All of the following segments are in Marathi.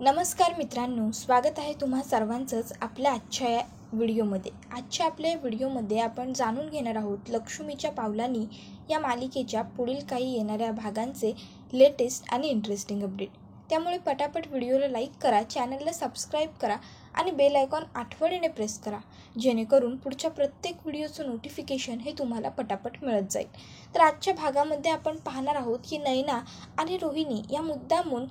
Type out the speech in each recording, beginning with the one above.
नमस्कार मित्रांनो, स्वागत आहे तुम्हा सर्वांचंच आपल्या आजच्या व्हिडिओमध्ये। आजच्या आपल्या व्हिडिओमध्ये आपण जाणून घेणार आहोत लक्ष्मीच्या पावलांनी या मालिकेच्या पुढील काही येणाऱ्या भागांचे लेटेस्ट आणि इंटरेस्टिंग अपडेट। त्यामुळे पटापट व्हिडिओला लाईक करा, चॅनलला सबस्क्राईब करा आणि बेल आयकॉन आठवणीने प्रेस करा, जेणेकरून पुढच्या प्रत्येक व्हिडिओचं नोटिफिकेशन हे तुम्हाला पटापट मिळत जाईल। तर आजच्या भागामध्ये आपण पाहणार आहोत की नैना आणि रोहिणी या मुद्दामून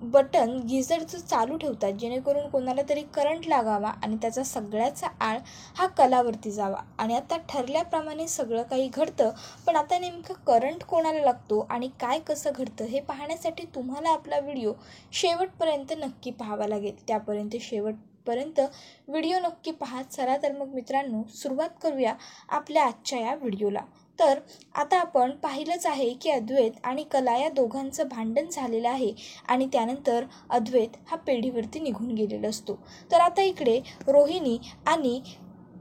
बटन गिझरचं चालू ठेवतात, जेणेकरून कोणाला तरी करंट लागावा आणि त्याचा सगळ्याचा आळ हा कलावरती जावा। आणि आता ठरल्याप्रमाणे सगळं काही घडतं, पण आता नेमकं करंट कोणाला लागतो आणि काय कसं घडतं हे पाहण्यासाठी तुम्हाला आपला व्हिडिओ शेवटपर्यंत नक्की पाहावा लागेल। त्यापर्यंत शेवटपर्यंत व्हिडिओ नक्की पहा। चला तर मग मित्रांनो, सुरुवात करूया आपल्या आजच्या या व्हिडिओला। तर आता आपण पाहिलंच आहे की अद्वैत आणि कला या दोघांचं भांडण झालेलं आहे आणि त्यानंतर अद्वैत हा पेढीवरती निघून गेलेला असतो। तर आता इकडे रोहिणी आणि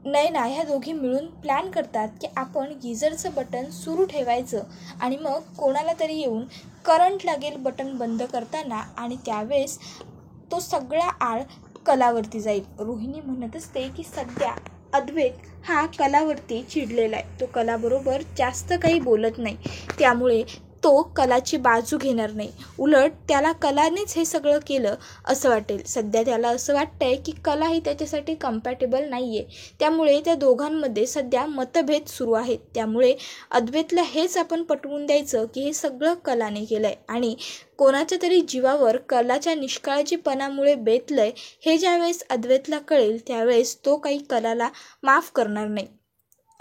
नैना ह्या दोघी मिळून प्लॅन करतात की आपण गिझरचं बटन सुरू ठेवायचं आणि मग कोणाला तरी येऊन करंट लागेल बटन बंद करताना आणि त्यावेळेस तो सगळा आळ कलावरती जाईल। रोहिणी म्हणत असते की सध्या अद्वैत हा कलावरती चिडलेला आहे, तो कलाबरोबर जास्त काही बोलत नाही, त्यामुळे तो कलाची बाजू घेणार नाही, उलट त्याला कलानेच हे सगळं केलं असं वाटेल। सध्या त्याला असं वाटतंय की कला ही त्याच्यासाठी कम्पॅटेबल नाही आहे, त्यामुळे त्या दोघांमध्ये सध्या मतभेद सुरू आहेत। त्यामुळे अद्वैतला हेच आपण पटवून द्यायचं की हे सगळं कलाने केलं आहे आणि कोणाच्या तरी जीवावर कलाच्या निष्काळजीपणामुळे बेतलंय हे ज्यावेळेस अद्वैतला कळेल त्यावेळेस तो काही कलाला माफ करणार नाही।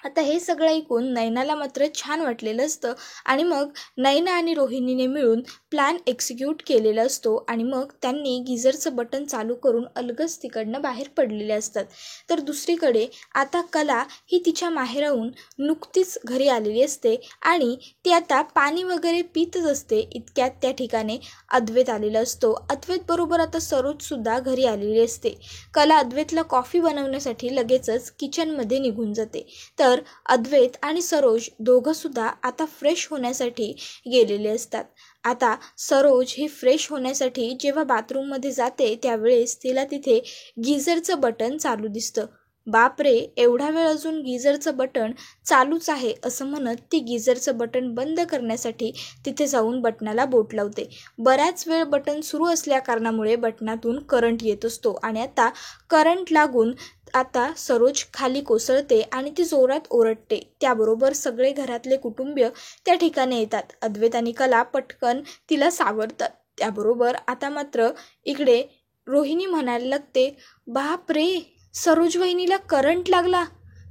आता हे सगळं ऐकून नैनाला मात्र छान वाटलेलं असतं आणि मग नैना आणि रोहिणीने मिळून प्लॅन एक्झिक्यूट केलेला असतो आणि मग त्यांनी गिझरचं बटन चालू करून अलगच तिकडनं बाहेर पडलेले असतात। तर दुसरीकडे आता कला ही तिच्या माहेराहून नुकतीच घरी आलेली असते आणि ती आता पाणी वगैरे पितच असते। इतक्यात त्या ठिकाणी अद्वैत आलेला असतो। अद्वैत बरोबर आता सरोजसुद्धा घरी आलेली असते। कला अद्वैतला कॉफी बनवण्यासाठी लगेचच किचनमध्ये निघून जाते। तर अद्वैत आणि सरोज दोघंसुद्धा आता फ्रेश होण्यासाठी गेलेले असतात। आता सरोज ही फ्रेश होण्यासाठी जेव्हा बाथरूममध्ये जाते त्यावेळेस तिला तिथे गिझरचं बटन चालू दिसतं। बापरे, एवढा वेळ अजून गिझरचं बटन चालूच आहे असं म्हणत ती गिझरचं बटन बंद करण्यासाठी तिथे जाऊन बटनाला बोट लावते। बऱ्याच वेळ बटन सुरू असल्या कारणामुळे बटनातून करंट येत असतो आणि आता करंट लागून आता सरोज खाली कोसळते आणि ती जोरात ओरडते। त्याबरोबर सगळे घरातले कुटुंबीय त्या ठिकाणी येतात। अद्वैत आणि कला पटकन तिला सावरतात। त्याबरोबर आता मात्र इकडे रोहिणी म्हणायला लागते, बाप रे, सरोज वहिनीला करंट लागला,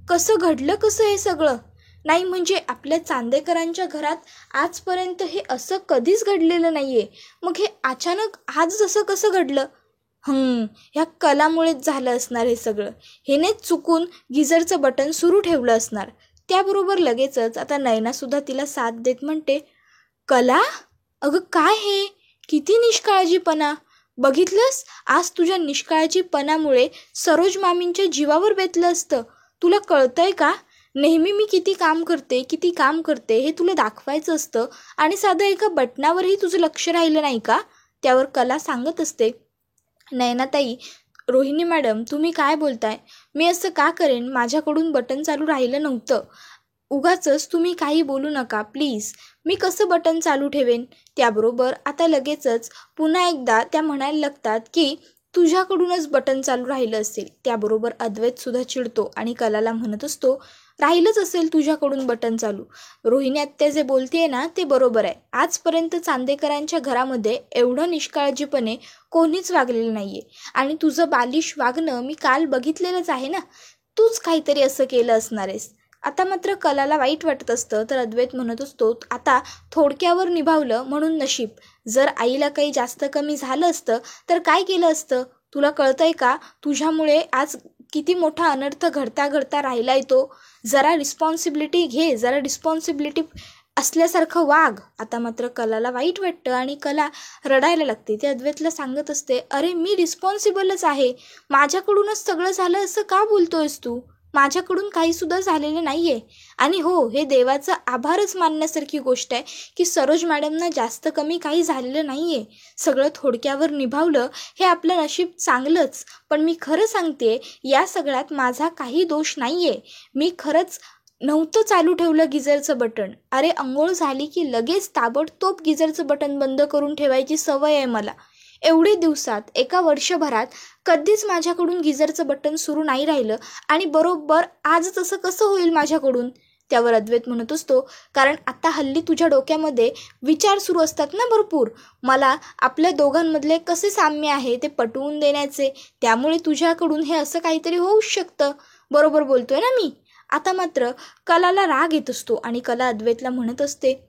कसं घडलं कसं हे सगळं? नाही म्हणजे आपल्या चांदेकरांच्या घरात आजपर्यंत हे असं कधीच घडलेलं नाहीये, मग हे अचानक आज असं कसं घडलं? ह्या कलामुळेच झालं असणार हे सगळं, हेनेच चुकून गिझरचं बटन सुरू ठेवलं असणार। त्याबरोबर लगेचच आता नैनासुद्धा तिला साथ देत म्हणते, कला, अगं काय हे, किती निष्काळजीपणा, बघितलंस, आज तुझ्या निष्काळजीपणामुळे सरोज मामींच्या जीवावर बेतलं असतं, तुला कळतंय का? नेहमी मी किती काम करते हे तुला दाखवायचं असतं आणि साधं एका बटनावरही तुझं लक्ष राहिलं नाही का? त्यावर कला सांगत असते, नैनाताई, रोहिणी मॅडम, तुम्ही काय बोलताय? मी असं का करेन? माझ्याकडून बटन चालू राहिलं नव्हतं, उगाचच तुम्ही काही बोलू नका प्लीज, मी कसं बटन चालू ठेवेन? त्याबरोबर आता लगेचच पुन्हा एकदा त्या म्हणायला लागतात की तुझ्याकडूनच बटन चालू राहिलं असेल। त्याबरोबर अद्वैतसुद्धा चिडतो आणि कलाला म्हणत असतो, राहिलंच असेल तुझ्याकडून बटन चालू, रोहिणी आत्या जे बोलतेय ना ते बरोबर आहे, आजपर्यंत चांदेकरांच्या घरामध्ये एवढं निष्काळजीपणे कोणीच वागलेलं नाहीये आणि तुझं बालिश वागणं मी काल बघितलेलंच आहे ना, तूच काहीतरी असं केलं असणार आहेस। आता मात्र कलाला वाईट वाटत असतं तर अद्वैत म्हणत असतो, आता थोडक्यावर निभावलं म्हणून नशीब, जर आईला काही जास्त कमी झालं असतं तर काय केलं असतं? तुला कळतंय का, तुझ्यामुळे आज किती मोठा अनर्थ घडता राहिला आहे तो, जरा रिस्पॉन्सिबिलिटी घे, जरा रिस्पॉन्सिबिलिटी असल्यासारखं वाग। आता मात्र कलाला वाईट वाटतं आणि कला रडायला लागते। ती अद्वैतला सांगत असते, अरे मी रिस्पॉन्सिबलच आहे, माझ्याकडूनच सगळं झालं असं का बोलतोयस तू? माझ्याकडून काहीसुद्धा झालेलं नाही आहे. आणि हो, हे देवाचा आभारच मानण्यासारखी गोष्ट आहे की सरोज मॅडमना जास्त कमी काही झालेलं नाही आहे. सगळं थोडक्यावर निभावलं हे आपलं नशीब चांगलंच. पण मी खरं सांगते, या सगळ्यात माझा काही दोष नाही आहे. मी खरंच नव्हतं चालू ठेवलं गिझरचं बटन. अरे, अंघोळ झाली की लगेच ताबडतोब गिझरचं बटन बंद करून ठेवायची सवय आहे मला. एवढे दिवसात, एका वर्षभरात कधीच माझ्याकडून गिझरचं बटन सुरू नाही राहिलं आणि बरोबर आजच असं कसं होईल माझ्याकडून? त्यावर अद्वैत म्हणत असतो, कारण आता हल्ली तुझ्या डोक्यामध्ये विचार सुरू असतात ना भरपूर, मला आपल्या दोघांमधले कसे साम्य आहे ते पटवून देण्याचे. त्यामुळे तुझ्याकडून हे असं काहीतरी होऊ शकतं. बरोबर बोलतोय ना मी? आता मात्र कलाला राग येत असतो आणि कला अद्वैतला म्हणत असते,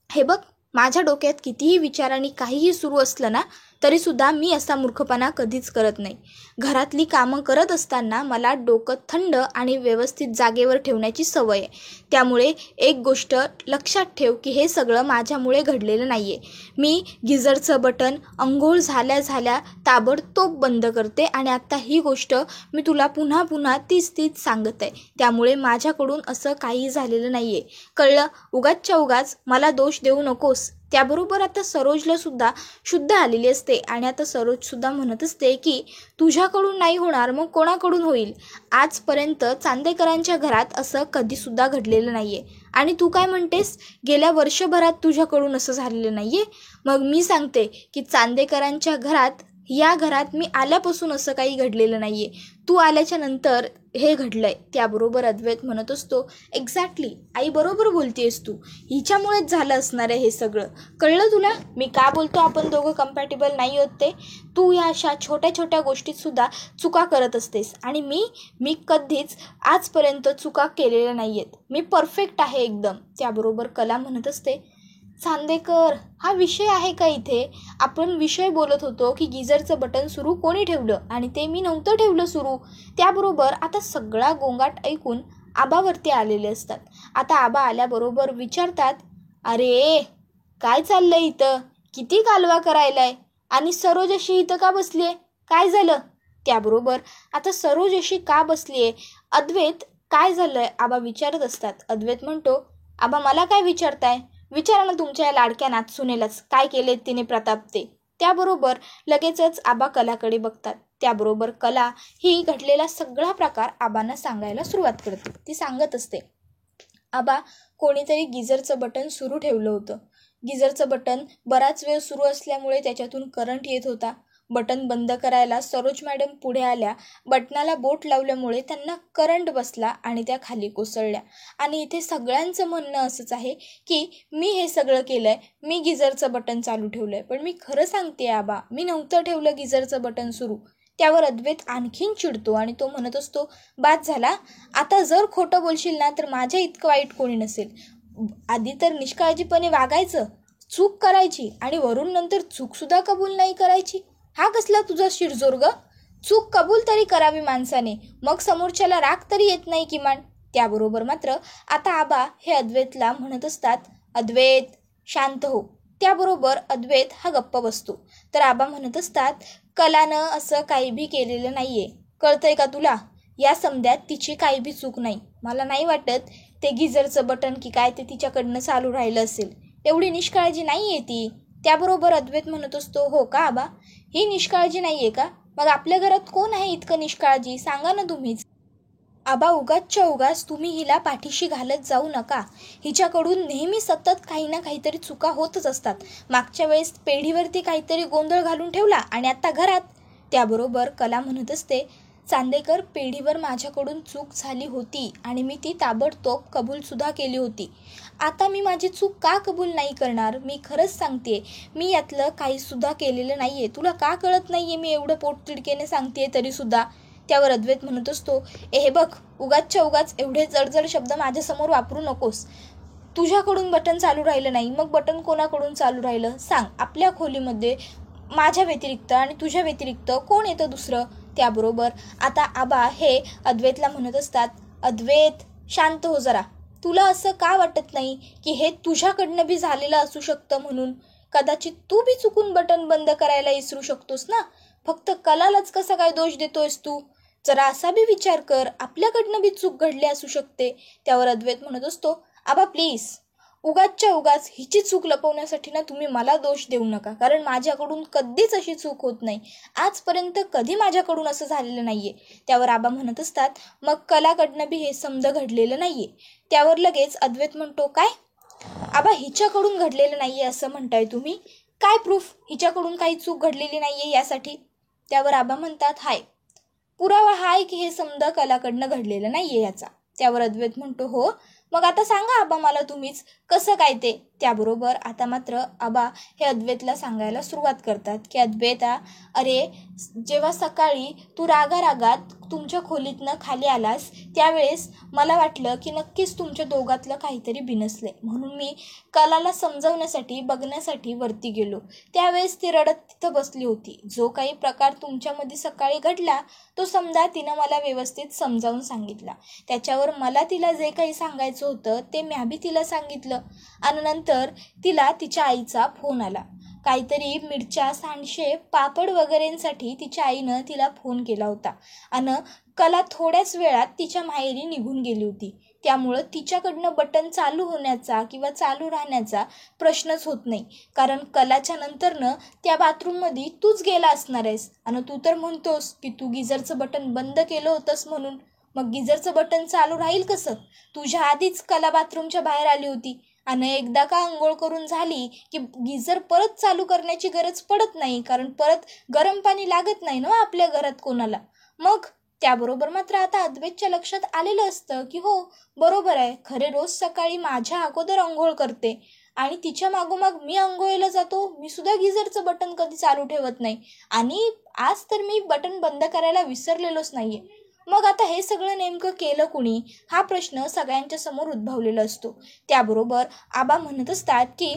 हे बघ, माझ्या डोक्यात कितीही विचार आणि काहीही सुरू असलं ना तरीसुद्धा मी असा मूर्खपणा कधीच करत नाही. घरातली कामं करत असताना मला डोकं थंड आणि व्यवस्थित जागेवर ठेवण्याची सवय आहे. त्यामुळे एक गोष्ट लक्षात ठेव की हे सगळं माझ्यामुळे घडलेलं नाही आहे. मी गिझरचं बटन अंघोळ झाल्या झाल्या ताबडतोब बंद करते आणि आत्ता ही गोष्ट मी तुला पुन्हा पुन्हा तीच सांगत आहे. त्यामुळे माझ्याकडून असं काही झालेलं नाही आहे. कळलं? उगाचच्या उगाच मला दोष देऊ नकोस. त्याबरोबर आता सरोजला सुद्धा शुद्ध आलेली असते आणि आता सरोजसुद्धा म्हणत असते की तुझ्याकडून नाही होणार मग कोणाकडून होईल? आजपर्यंत चांदेकरांच्या घरात असं कधीसुद्धा घडलेलं नाही आहे. आणि तू काय म्हणतेस, गेल्या वर्षभरात तुझ्याकडून असं झालेलं नाही आहे? मग मी सांगते की चांदेकरांच्या घरात, या घरात मी आल्यापासून असं काही घडलेलं नाही आहे. तू आल्याच्या नंतर हे घडलं आहे. त्याबरोबर अद्वैत म्हणत असतो, एक्झॅक्टली आई बरोबर बोलतेस तू. हिच्यामुळेच झालं असणार आहे हे सगळं. कळलं तुला मी का बोलतो आपण दोघं कम्पॅटेबल नाही होत ते? तू या अशा छोट्या छोट्या गोष्टीतसुद्धा चुका करत असतेस आणि मी कधीच आजपर्यंत चुका केलेल्या नाही आहेत. मी परफेक्ट आहे एकदम. त्याबरोबर कला म्हणत असते, चांदेकर, हा विषय आहे का इथे? आपण विषय बोलत होतो की गिझरचं बटन सुरू कोणी ठेवलं आणि ते मी नव्हतं ठेवलं सुरू. त्याबरोबर आता सगळा गोंगाट ऐकून आबावरती आलेले असतात. आता आबा आल्याबरोबर विचारतात, अरे काय चाललंय इथं? किती कालवा करायलाय? आणि सरोज अशी इथं का बसली आहे? काय झालं? त्याबरोबर आता सरोज अशी का बसली आहे? अद्वैत, काय झालंय? आबा विचारत असतात. अद्वैत म्हणतो, आबा मला काय विचारताय? विचारा ना तुमच्या लाडक्या नातसुनेलाच काय केले तिने प्रताप ते. त्याबरोबर लगेचच आबा कलाकडे बघतात. त्याबरोबर कला ही घडलेला सगळा प्रकार आबांना सांगायला सुरुवात करते. ती सांगत असते, आबा, कोणीतरी गिझरचं बटन सुरू ठेवलं होतं. गिझरचं बटन बराच वेळ सुरू असल्यामुळे त्याच्यातून करंट येत होता. बटन बंद करायला सरोज मॅडम पुढे आल्या. बटनाला बोट लावल्यामुळे त्यांना करंट बसला आणि त्या खाली कोसळल्या. आणि इथे सगळ्यांचं म्हणणं असंच आहे की मी हे सगळं केलंय, मी गिझरचं बटन चालू ठेवलंय. पण मी खरं सांगते आबा, मी नव्हतं ठेवलं गिझरचं बटन सुरू. त्यावर अद्वैत आणखीन चिडतो आणि तो म्हणत असतो, बाद झाला, आता जर खोटं बोलशील ना तर माझ्या इतकं वाईट कोणी नसेल. आधी तर निष्काळजीपणे वागायचं, चूक करायची आणि वरून नंतर चूकसुद्धा कबूल नाही करायची. हा कसला तुझा शिरजोर ग? चूक कबूल तरी करावी माणसाने, मग समोरच्याला राग तरी येत नाही किमान. त्याबरोबर मात्र आता आबा हे अद्वैतला म्हणत असतात, अद्वैत शांत हो. त्याबरोबर अद्वैत हा गप्प बसतो. तर आबा म्हणत असतात, कलानं असं काही बी केलेलं नाहीये. कळतंय का तुला? या समध्यात तिची काही बी चूक नाही. मला नाही वाटत ते गिझरचं बटन की काय ते तिच्याकडनं चालू राहिलं असेल. एवढी निष्काळजी नाहीये ती. त्याबरोबर अद्वैत म्हणत असतो, हो का आबा? ही निष्काळजी नाहीये का? मग आपल्या घरात कोण आहे इतकं निष्काळजी? सांगा ना तुम्हीच. आबा, उगाचच्या उगाच तुम्ही हिला पाठीशी घालत जाऊ नका. हिच्याकडून नेहमी सतत काही ना काहीतरी चुका होतच असतात. मागच्या वेळेस पेढीवरती काहीतरी गोंधळ घालून ठेवला आणि आता घरात. त्याबरोबर कला म्हणत असते, चांदेकर, पेढीवर माझ्याकडून चूक झाली होती आणि मी ती ताबडतोब कबूलसुद्धा केली होती. आता मी माझी चूक का कबूल नाही करणार? मी खरंच सांगते, मी यातलं काहीसुद्धा केलेलं नाही आहे. तुला का कळत नाही आहे? मी एवढं पोटतिडकीने सांगते तरीसुद्धा. त्यावर अद्वैत म्हणत असतो, हे बघ, उगाचच्या उगाच एवढे जडजड शब्द माझ्यासमोर वापरू नकोस. तुझ्याकडून बटन चालू राहिलं नाही, मग बटन कोणाकडून चालू राहिलं सांग? आपल्या खोलीमध्ये माझ्या व्यतिरिक्त आणि तुझ्या व्यतिरिक्त कोण येतं दुसरं? त्याबरोबर आता आबा हे अद्वैतला म्हणत असतात, अद्वैत शांत हो जरा. तुला असं का वाटत नाही की हे तुझ्याकडनं बी झालेलं असू शकतं म्हणून? कदाचित तू बी चुकून बटन बंद करायला विसरू शकतोस ना. फक्त कलालाच कसा काय दोष देतोयस तू? जरा असा बी विचार कर, आपल्याकडनं बी चूक घडली असू शकते. त्यावर अद्वैत म्हणत असतो, आबा प्लीज, उगाचच्या उगाच हिची चूक लपवण्यासाठी ना तुम्ही मला दोष देऊ नका, कारण माझ्याकडून कधीच अशी चूक होत नाही. आजपर्यंत कधी माझ्याकडून असं झालेलं नाहीये. त्यावर आबा म्हणत असतात, मग कलाकडनं बी हे समज घडलेलं नाहीये. त्यावर लगेच अद्वैत म्हणतो, काय आबा हिच्याकडून घडलेलं नाहीये असं म्हणताय तुम्ही? काय प्रूफ हिच्याकडून काही चूक घडलेली नाहीये यासाठी? त्यावर आबा म्हणतात, हाय, पुरावा हाय की हे समजा कलाकडनं घडलेलं नाहीये याचा. त्यावर अद्वैत म्हणतो, हो मग आता सांगा आबा मला तुम्हीच, कसं काय ते? त्याबरोबर आता मात्र आबा हे अद्वैतला सांगायला सुरुवात करतात की अद्वैता, अरे जेव्हा सकाळी तू रागारागात तुमच्या खोलीतनं खाली आलास त्यावेळेस मला वाटलं की नक्कीच तुमच्या दोघातलं काहीतरी बिनसलंय, म्हणून मी कलाला समजवण्यासाठी बघण्यासाठी वरती गेलो. त्यावेळेस ती रडत तिथं बसली होती. जो काही प्रकार तुमच्यामध्ये सकाळी घडला तो समजा तिनं मला व्यवस्थित समजावून सांगितला. त्याच्यावर मला तिला जे काही सांगायचं होतं ते मी बी तिला सांगितलं. आणि नंतर तिला तिच्या आईचा फोन आला. काहीतरी मिरच्या, सांडशे, पापड वगैरेंसाठी तिच्या आईनं तिला फोन केला होता. आणि कला थोड्याच वेळात तिच्या माहेरी निघून गेली होती. त्यामुळं तिच्याकडनं बटन चालू होण्याचा किंवा चालू राहण्याचा प्रश्नच होत नाही, कारण कलाच्या नंतरनं त्या बाथरूममध्ये तूच गेला असणार आहेस. आणि तू तर म्हणतोस की तू गिझरचं बटन बंद केलं होतंस म्हणून. मग गिझरचं बटन चालू राहील कसं? तुझ्या आधीच कला बाथरूमच्या बाहेर आली होती आणि एकदा का आंघोळ करून झाली की गिझर परत चालू करण्याची गरज पडत नाही, कारण परत गरम पाणी लागत नाही ना आपल्या घरात कोणाला. मग त्याबरोबर मात्र आता अद्वैतच्या लक्षात आलेलं असतं की हो बरोबर आहे, खरे रोज सकाळी माझ्या अगोदर आंघोळ करते आणि तिच्या मागोमाग मी आंघोळीला जातो. मी सुद्धा गिझरचं बटन कधी चालू ठेवत नाही आणि आज तर मी बटन बंद करायला विसरलेलोच नाहीये. मग आता हे सगळं नेमकं केलं कुणी, हा प्रश्न सगळ्यांच्या समोर उद्भवलेला असतो. त्याबरोबर आबा म्हणत असतात की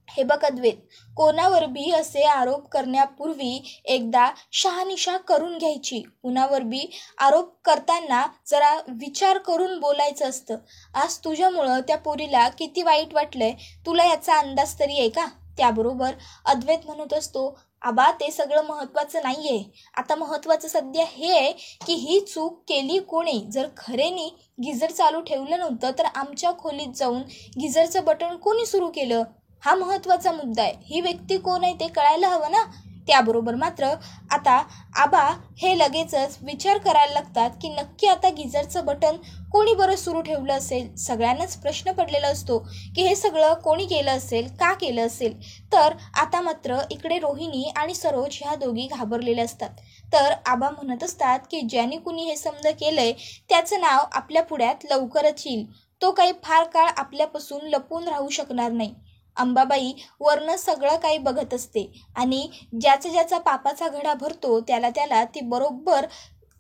हे बघ अद्वैत, कोणावर बी असे आरोप करण्यापूर्वी एकदा शहानिशा करून घ्यायची. कुणावर बी आरोप करताना जरा विचार करून बोलायचं असतं. आज तुझ्यामुळं त्या पोरीला किती वाईट वाटलंय तुला याचा अंदाज तरी आहे का? त्याबरोबर अद्वैत म्हणत असतो, आबा ते सगळं महत्त्वाचं नाही आहे. आता महत्त्वाचं सध्या हे आहे की ही चूक केली कोणी. जर खरेनी गिझर चालू ठेवलं नव्हतं तर आमच्या खोलीत जाऊन गिझरचं बटन कोणी सुरू केलं, हा महत्त्वाचा मुद्दा आहे. ही व्यक्ती कोण आहे ते कळायला हवं ना. त्याबरोबर मात्र आता आबा हे लगेचच विचार करायला लागतात की नक्की आता गिझरचं बटन कोणी बरं सुरू ठेवलं असेल. सगळ्यांनाच प्रश्न पडलेला असतो की हे सगळं कोणी केलं असेल, का केलं असेल. तर आता मात्र इकडे रोहिणी आणि सरोज ह्या दोघी घाबरलेल्या असतात. तर आबा म्हणत असतात की ज्याने कुणी हे समज केलंय त्याचं नाव आपल्या पुढ्यात लवकरच येईल. तो काही फार काळ आपल्यापासून लपून राहू शकणार नाही. अंबाबाई वरनं सगळं काही बघत असते आणि ज्याचा पापाचा घडा भरतो त्याला ती बरोबर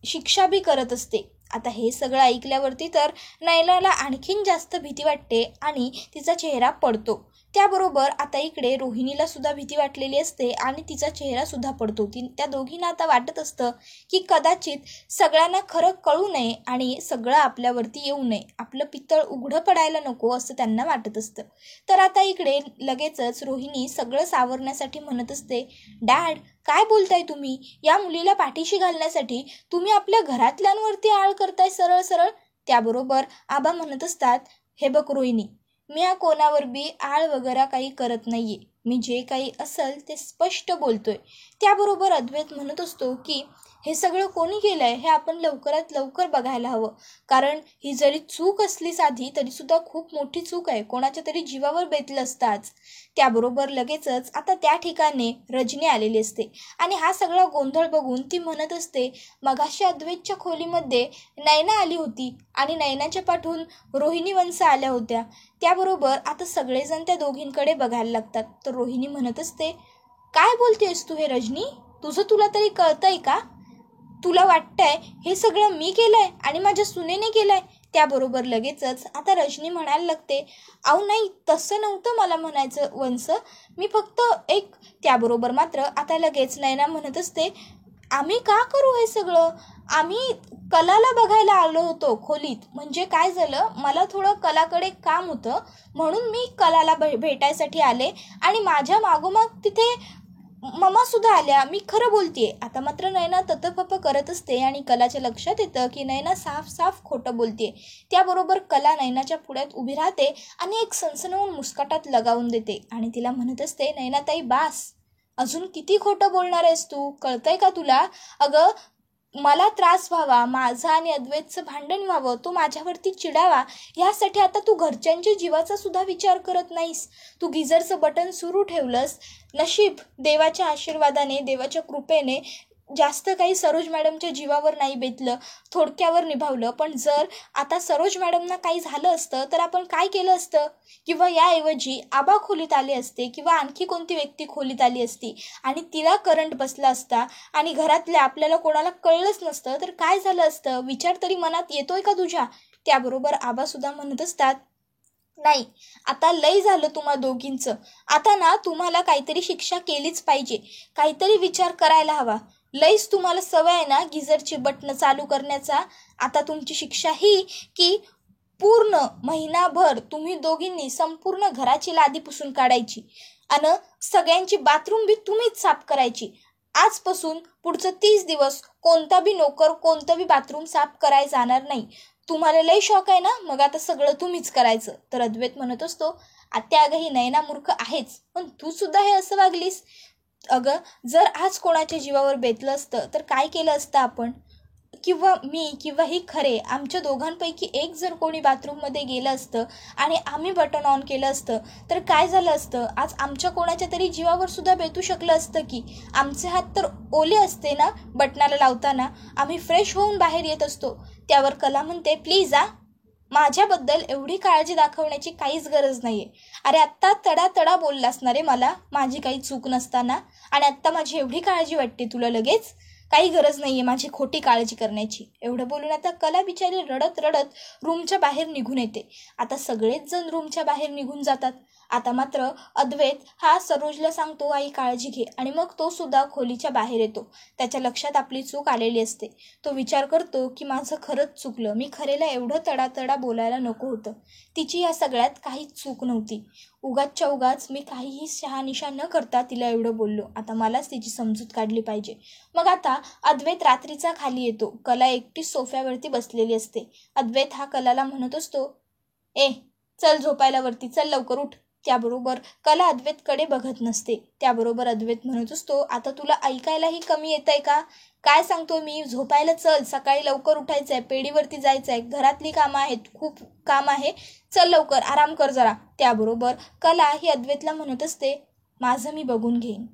शिक्षा बी करत असते. आता हे सगळं ऐकल्यावरती तर नयनाला आणखीन जास्त भीती वाटते आणि तिचा चेहरा पडतो. त्याबरोबर आता इकडे रोहिणीला सुद्धा भीती वाटलेली असते आणि तिचा चेहरा सुद्धा पडतो. त्या दोघींना आता वाटत असतं की कदाचित सगळ्यांना खरं कळू नये आणि सगळं आपल्यावरती येऊ नये, आपलं पितळ उघडं पडायला नको असं त्यांना वाटत असतं. तर आता इकडे लगेचच रोहिणी सगळं सावरण्यासाठी म्हणत असते, डॅड काय बोलताय तुम्ही? या मुलीला पाठीशी घालण्यासाठी तुम्ही आपल्या घरातल्यांवरती आळ करताय सरळ सरळ. त्याबरोबर आबा म्हणत असतात, हे बघ रोहिणी, मी या कोणावर बी आळ वगैरे काही करत नाहीये. मी जे काही असेल ते स्पष्ट बोलतोय. त्याबरोबर अद्वैत म्हणत असतो की हे सगळं कोणी केलंय हे आपण लवकरात लवकर बघायला हवं, कारण ही जरी चूक असली साधी तरी सुद्धा खूप मोठी चूक आहे, कोणाच्या तरी जीवावर बेतलं असताच. त्याबरोबर लगेचच आता त्या ठिकाणी रजनी आलेली असते आणि हा सगळा गोंधळ बघून ती म्हणत असते, मगाशी अद्वैतच्या खोलीमध्ये नयना आली होती आणि नयनाच्या पाठून रोहिणी वंश आल्या होत्या. त्याबरोबर आता सगळेजण त्या दोघींकडे बघायला लागतात. तर रोहिणी म्हणत असते, काय बोलतेस तू हे रजनी? तुला तरी कळतंय का? तुला वाटतंय हे सगळं मी केलंय आणि माझ्या सुनेने केलंय? त्याबरोबर लगेचच आता रजनी म्हणायला लागते, अहो नाही, तसं नव्हतं मला म्हणायचं वंश, मी फक्त एक. त्याबरोबर मात्र आता लगेच नयना म्हणत असते, आम्ही का करू हे सगळं? आम्ही कलाला बघायला आलो होतो खोलीत. म्हणजे काय झालं, मला थोडं कलाकडे काम होतं म्हणून मी कलाला भेटायसाठी आले आणि माझ्या मागोमाग तिथे मम्मा सुद्धा आल्या, मी खरं बोलतेय. आता मात्र नयना ततफप करत असते आणि कलाच्या लक्षात येतं की नयना साफ साफ खोटं बोलतेय. त्याबरोबर कला नयनाच्या पुढ्यात उभी राहते आणि एक सणसणवून मुस्काटात लगावून देते आणि तिला म्हणत असते, नयनाताई बास, अजून किती खोटं बोलणार आहेस तू, कळतंय का तुला? अगं, मला त्रास व्हावा, माझं आणि अद्वैतचं भांडण व्हावं, तो माझ्यावरती चिडावा, ह्यासाठी आता तू घरच्यांच्या जीवाचा सुद्धा विचार करत नाहीस. तू गिझरचं बटन सुरू ठेवलंस. नशीब देवाच्या आशीर्वादाने, देवाच्या कृपेने जास्त काही सरोज मॅडमच्या जीवावर नाही बेतलं, थोडक्यावर निभावलं. पण जर आता सरोज मॅडमना काही झालं असतं तर आपण काय केलं असतं? किंवा याऐवजी आबा खोलीत आले असते किंवा आणखी कोणती व्यक्ती खोलीत आली असती आणि तिला करंट बसला असता आणि घरातल्या आपल्याला कोणाला कळलंच नसतं तर काय झालं असतं? विचार तरी मनात येतोय का तुझ्या? त्याबरोबर आबासुद्धा म्हणत असतात, नाही, आता लय झालं तुम्हा दोघींचं. आता ना तुम्हाला काहीतरी शिक्षा केलीच पाहिजे, काहीतरी विचार करायला हवा. लईच तुम्हाला सवय आहे ना गिझरची बटणं चालू करण्याचा. आता तुमची शिक्षा ही की पूर्ण महिनाभर तुम्ही दोघींनी संपूर्ण घराची लादी पुसून काढायची आणि सगळ्यांची बाथरूम बी तुम्हीच साफ करायची. आजपासून पुढचं 30 दिवस कोणता बी नोकर कोणतं बी बाथरूम साफ करायला जाणार नाही. तुम्हाला लय शौक आहे ना, मग आता सगळं तुम्हीच करायचं. तर अद्वैत म्हणत असतो, आत्या अगं ही नयना मूर्ख आहेच, पण तू सुद्धा हे असं वागलीस. अगं, जर आज कोणाच्या जीवावर बेतलं असतं तर काय केलं असतं आपण? किंवा मी किंवा ही खरे, आमच्या दोघांपैकी एक जर कोणी बाथरूममध्ये गेलं असतं आणि आम्ही बटन ऑन केलं असतं तर काय झालं असतं? आज आमच्या कोणाच्या तरी जीवावर सुद्धा बेतू शकलं असतं की. आमचे हात तर ओले असते ना बटनाला लावताना, आम्ही फ्रेश होऊन बाहेर येत असतो. त्यावर कला म्हणते, प्लीज माझ्याबद्दल एवढी काळजी दाखवण्याची काहीच गरज नाहीये. अरे आत्ता तडा बोलला असणारे मला, माझी काही चूक नसताना, आणि आत्ता माझी एवढी काळजी वाटते तुला लगेच? काही गरज नाहीये माझी खोटी काळजी करण्याची. एवढं बोलून आता कला बिचारी रडत रडत रूमच्या बाहेर निघून येते. आता सगळेच जण रूमच्या बाहेर निघून जातात. आता मात्र अद्वैत हा सरोजला सांगतो, आई काळजी घे, आणि मग तो सुद्धा खोलीच्या बाहेर येतो. त्याच्या लक्षात आपली चूक आलेली असते. तो विचार करतो की माझं खरंच चुकलं, मी खरेला एवढं तडा बोलायला नको होतं. तिची या सगळ्यात काहीच चूक नव्हती. उगाचच्या उगाच मी काहीही शहानिशा न करता तिला एवढं बोललो. आता मलाच तिची समजूत काढली पाहिजे. मग आता अद्वैत रात्रीचा खाली येतो. कला एकटी सोफ्यावरती बसलेली असते. अद्वैत हा कलाला म्हणत असतो, चल झोपायला वरती, चल लवकर उठ. त्याबरोबर कला अद्वैतकडे बघत नसते. त्याबरोबर अद्वैत म्हणत असतो, आता तुला ऐकायलाही कमी येतंय का? काय सांगतो मी, झोपायला चल, सकाळी लवकर उठायचंय, पेढीवरती जायचंय, घरातली कामं आहेत, खूप काम आहे, चल लवकर, आराम कर जरा. त्याबरोबर कला ही अद्वैतला म्हणत असते, माझं मी बघून घेईन.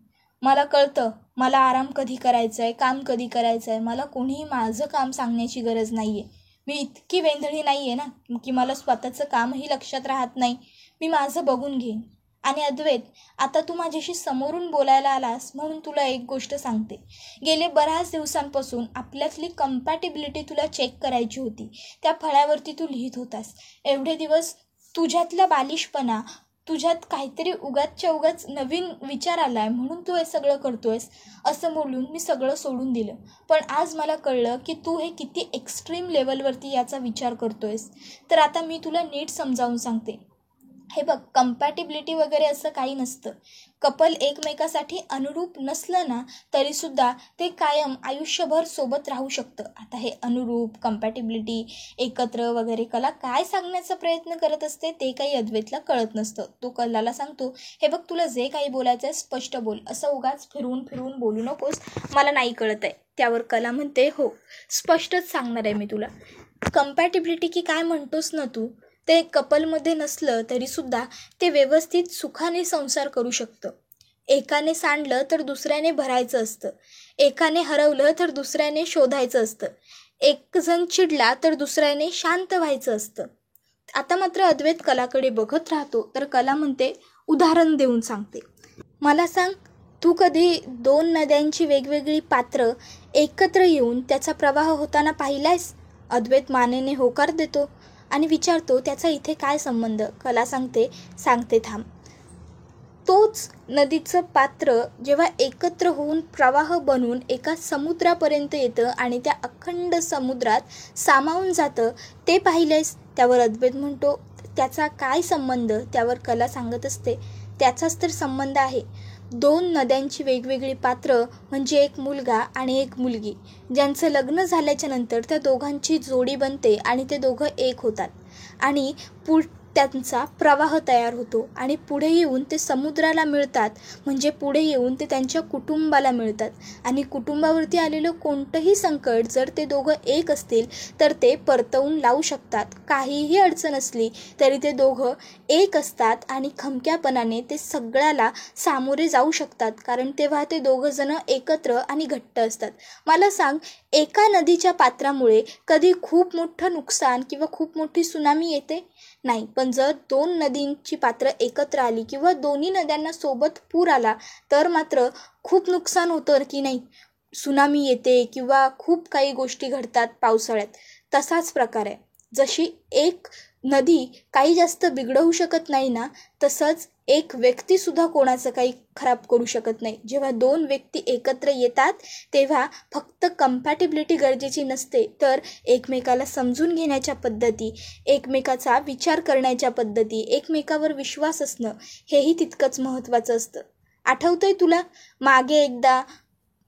मला कळतं मला आराम कधी करायचा आहे, काम कधी करायचं आहे. मला कोणीही माझं काम सांगण्याची गरज नाही आहे. मी इतकी वेंधळी नाही आहे ना की मला स्वतःचं कामही लक्षात राहत नाही. मी माझं बघून घेईन. आणि अद्वैत, आता तू माझ्याशी समोरून बोलायला आलास म्हणून तुला एक गोष्ट सांगते. गेले बऱ्याच दिवसांपासून आपल्यातली कम्पॅटिबिलिटी तुला चेक करायची होती. त्या फळ्यावरती तू लिहित होतास. एवढे दिवस तुझ्यातला बालिशपणा, तुझ्यात काहीतरी उगाचच्या उगाच नवीन विचार आला आहे म्हणून तू हे सगळं करतोयस असं बोलून मी सगळं सोडून दिलं. पण आज मला कळलं की तू हे किती एक्स्ट्रीम लेवलवरती याचा विचार करतोयस. तर आता मी तुला नीट समजावून सांगते. हे बघ, कम्पॅटिबिलिटी वगैरे असं काही नसतं. कपल एकमेकासाठी अनुरूप नसलं ना तरीसुद्धा ते कायम आयुष्यभर सोबत राहू शकतं. आता हे अनुरूप, कम्पॅटिबिलिटी, एकत्र वगैरे कला काय सांगण्याचा प्रयत्न करत असते ते काही अद्वैतला कळत नसतं. तो कलाला सांगतो, हे बघ, तुला जे काही बोलायचं आहे स्पष्ट बोल, असं उगाच फिरवून बोलू नकोस, मला नाही कळत आहे. त्यावर कला म्हणते, हो, स्पष्टच सांगणार आहे मी तुला. कम्पॅटिबिलिटी की काय म्हणतोस ना तू, ते कपलमध्ये नसलं तरीसुद्धा ते व्यवस्थित सुखाने संसार करू शकतं. एकाने सांडलं तर दुसऱ्याने भरायचं असतं. एकाने हरवलं तर दुसऱ्याने शोधायचं असतं. एक जण चिडला तर दुसऱ्याने शांत व्हायचं असतं. आता मात्र अद्वैत कलाकडे बघत राहतो. तर कला म्हणते, उदाहरण देऊन सांगते. मला सांग, तू कधी 2 नद्यांची वेगवेगळी पात्र एकत्र येऊन त्याचा प्रवाह होताना पाहिलायस? अद्वैत मानेने होकार देतो आणि विचारतो, त्याचा इथे काय संबंध? कला सांगते थांब. तोच नदीचं पात्र जेव्हा एकत्र होऊन प्रवाह बनून एका समुद्रापर्यंत येतं आणि त्या अखंड समुद्रात सामावून जातं, ते पाहिलंयस? त्यावर अद्वैत म्हणतो, त्याचा काय संबंध? त्यावर कला सांगत असते, त्याचाच तर संबंध आहे. दोन नद्यांची वेगवेगळी पात्र म्हणजे एक मुलगा आणि एक मुलगी, ज्यांचं लग्न झाल्याच्या नंतर त्या दोघांची जोडी बनते आणि ते दोघं एक होतात आणि त्यांचा प्रवाह तयार होतो आणि पुढे येऊन ते समुद्राला मिळतात, म्हणजे पुढे येऊन ते त्यांच्या कुटुंबाला मिळतात. आणि कुटुंबावरती आलेलं कोणतंही संकट जर ते दोघं एक असतील तर ते परतवून लावू शकतात. काहीही अडचण असली तरी ते दोघं एक असतात आणि खमक्यापणाने ते सगळ्याला सामोरे जाऊ शकतात, कारण तेव्हा ते दोघं जण एकत्र आणि घट्ट असतात. मला सांग, एका नदीच्या पात्रामुळे कधी खूप मोठं नुकसान किंवा खूप मोठी सुनामी येते? नाही. पण जर दोन नदींची पात्र एकत्र आली किंवा दोन्ही नद्यांना सोबत पूर आला तर मात्र खूप नुकसान होतं की नाही? सुनामी येते किंवा खूप काही गोष्टी घडतात पावसाळ्यात. तसाच प्रकार आहे. जशी एक नदी काही जास्त बिघडवू शकत नाही ना, तसंच एक व्यक्तीसुद्धा कोणाचं काही खराब करू शकत नाही. जेव्हा दोन व्यक्ती एकत्र येतात तेव्हा फक्त कम्पॅटिबिलिटी गरजेची नसते, तर एकमेकाला समजून घेण्याच्या पद्धती, एकमेकाचा विचार करण्याच्या पद्धती, एकमेकावर विश्वास असणं हेही तितकंच महत्त्वाचं असतं. आठवतंय तुला, मागे एकदा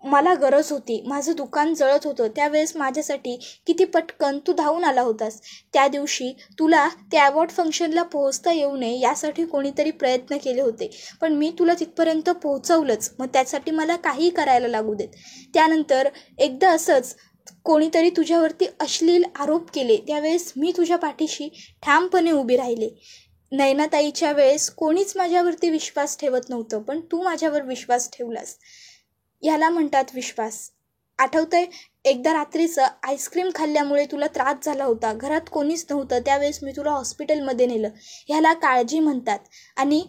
मला गरज होती, माझं दुकान जळत होतं, त्यावेळेस माझ्यासाठी किती पटकन तू धावून आला होतास. त्या दिवशी तुला त्या अवॉर्ड फंक्शनला पोहोचता येऊ नये यासाठी कोणीतरी प्रयत्न केले होते, पण मी तुला तिथपर्यंत पोहोचवलंच. मग त्यासाठी मला काही करायला लागू देत. त्यानंतर एकदा असंच कोणीतरी तुझ्यावरती अश्लील आरोप केले, त्यावेळेस मी तुझ्या पाठीशी ठामपणे उभी राहिले. नयनाताईच्या वेळेस कोणीच माझ्यावरती विश्वास ठेवत नव्हतं, पण तू माझ्यावर विश्वास ठेवलास. ह्याला म्हणतात विश्वास. आठवतंय, एकदा रात्रीचं आईस्क्रीम खाल्ल्यामुळे तुला त्रास झाला होता, घरात कोणीच नव्हतं, त्यावेळेस मी तुला हॉस्पिटलमध्ये नेलं. ह्याला काळजी म्हणतात. आणि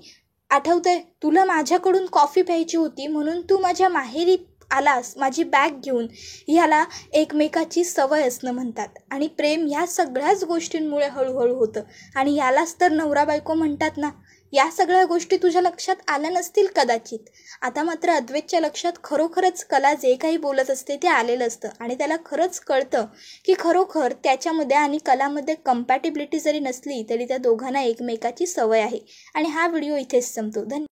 आठवतंय, तुला माझ्याकडून कॉफी प्यायची होती म्हणून तू माझ्या माहेरी आलास माझी बॅग घेऊन. ह्याला एकमेकाची सवय असणं म्हणतात. आणि प्रेम ह्या सगळ्याच गोष्टींमुळे हळूहळू होतं आणि यालाच तर नवरा बायको म्हणतात ना. या सगळ्या गोष्टी तुझ्या लक्षात आल्या नसतील कदाचित. आता मात्र अद्वैतच्या लक्षात खरोखरच कला जे काही बोलत असते ते आलेलं असतं आणि त्याला खरंच कळतं की खरोखर त्याच्यामध्ये आणि कलामध्ये कम्पॅटिबिलिटी जरी नसली तरी त्या दोघांना एकमेकाची सवय आहे. आणि हा व्हिडिओ इथेच संपतो. धन्यवाद.